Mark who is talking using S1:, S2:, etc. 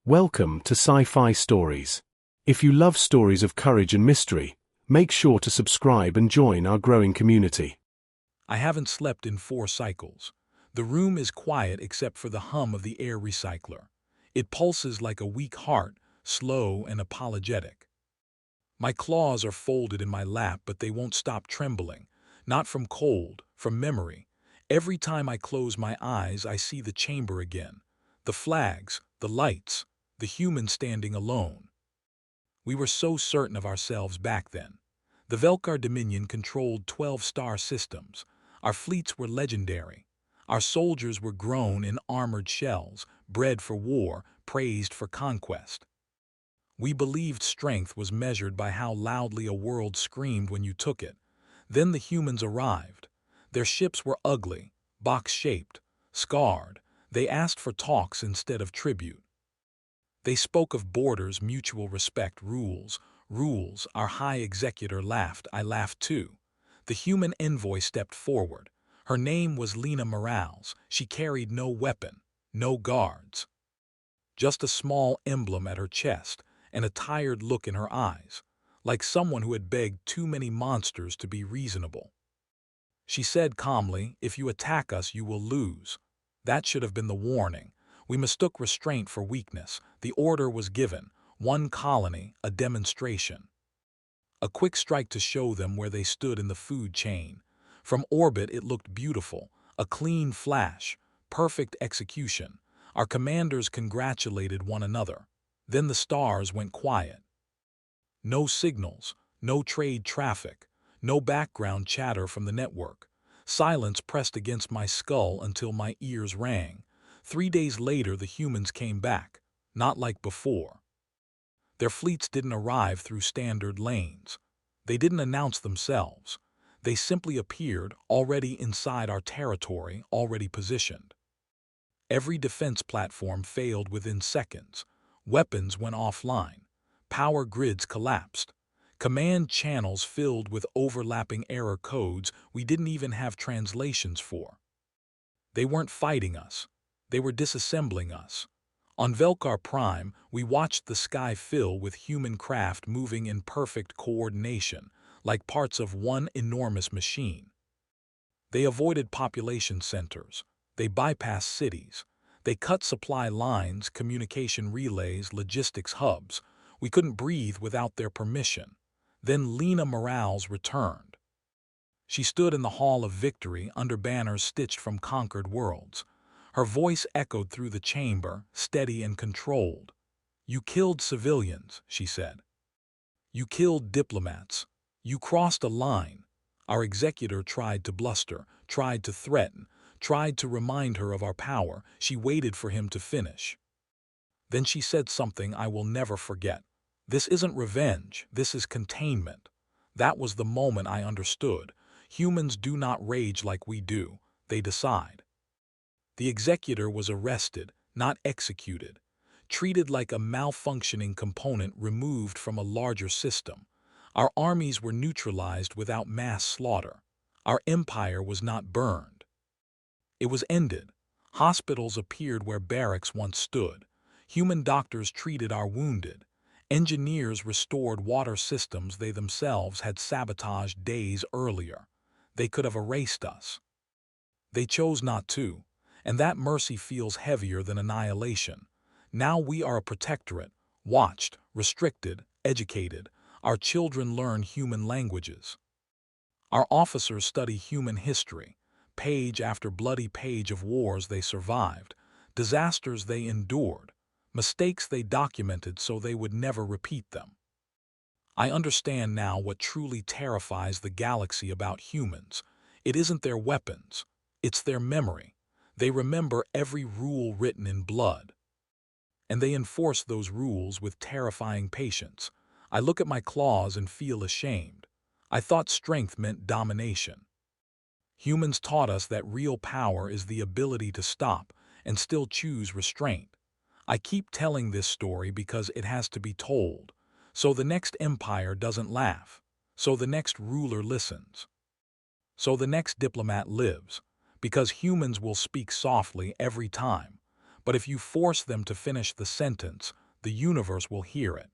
S1: Welcome to Sci-Fi Stories. If you love stories of courage and mystery, make sure to subscribe and join our growing community.
S2: I haven't slept in 4 cycles. The room is quiet except for the hum of the air recycler. It pulses like a weak heart, slow and apologetic. My claws are folded in my lap, but they won't stop trembling. Not from cold, from memory. Every time I close my eyes, I see the chamber again. The flags, the lights, the human standing alone. We were so certain of ourselves back then. The Velkar Dominion controlled 12-star systems. Our fleets were legendary. Our soldiers were grown in armored shells, bred for war, praised for conquest. We believed strength was measured by how loudly a world screamed when you took it. Then the humans arrived. Their ships were ugly, box-shaped, scarred. They asked for talks instead of tribute. They spoke of borders, mutual respect, rules. Our high executor laughed. I laughed too. The human envoy stepped forward. Her name was Lena Morales. She carried no weapon, no guards. Just a small emblem at her chest and a tired look in her eyes, like someone who had begged too many monsters to be reasonable. She said calmly, "If you attack us, you will lose." That should have been the warning. We mistook restraint for weakness. The order was given. 1 colony, a demonstration. A quick strike to show them where they stood in the food chain. From orbit it looked beautiful. A clean flash. Perfect execution. Our commanders congratulated one another. Then the stars went quiet. No signals, no trade traffic, no background chatter from the network. Silence pressed against my skull until my ears rang. 3 days later the humans came back, not like before. Their fleets didn't arrive through standard lanes. They didn't announce themselves. They simply appeared, already inside our territory, already positioned. Every defense platform failed within seconds. Weapons went offline. Power grids collapsed. Command channels filled with overlapping error codes we didn't even have translations for. They weren't fighting us. They were disassembling us. On Velkar Prime, we watched the sky fill with human craft moving in perfect coordination, like parts of one enormous machine. They avoided population centers. They bypassed cities. They cut supply lines, communication relays, logistics hubs. We couldn't breathe without their permission. Then Lena Morales returned. She stood in the Hall of Victory under banners stitched from conquered worlds. Her voice echoed through the chamber, steady and controlled. "You killed civilians," she said. "You killed diplomats. You crossed a line." Our executor tried to bluster, tried to threaten, tried to remind her of our power. She waited for him to finish. Then she said something I will never forget. "This isn't revenge, this is containment." That was the moment I understood. Humans do not rage like we do, they decide. The executor was arrested, not executed, treated like a malfunctioning component removed from a larger system. Our armies were neutralized without mass slaughter. Our empire was not burned. It was ended. Hospitals appeared where barracks once stood. Human doctors treated our wounded. Engineers restored water systems they themselves had sabotaged days earlier. They could have erased us. They chose not to. And that mercy feels heavier than annihilation. Now we are a protectorate, watched, restricted, educated. Our children learn human languages. Our officers study human history, page after bloody page of wars they survived, disasters they endured, mistakes they documented so they would never repeat them. I understand now what truly terrifies the galaxy about humans. It isn't their weapons, it's their memory. They remember every rule written in blood. And they enforce those rules with terrifying patience. I look at my claws and feel ashamed. I thought strength meant domination. Humans taught us that real power is the ability to stop and still choose restraint. I keep telling this story because it has to be told, so the next empire doesn't laugh, so the next ruler listens, so the next diplomat lives. Because humans will speak softly every time, But if you force them to finish the sentence, the universe will hear it.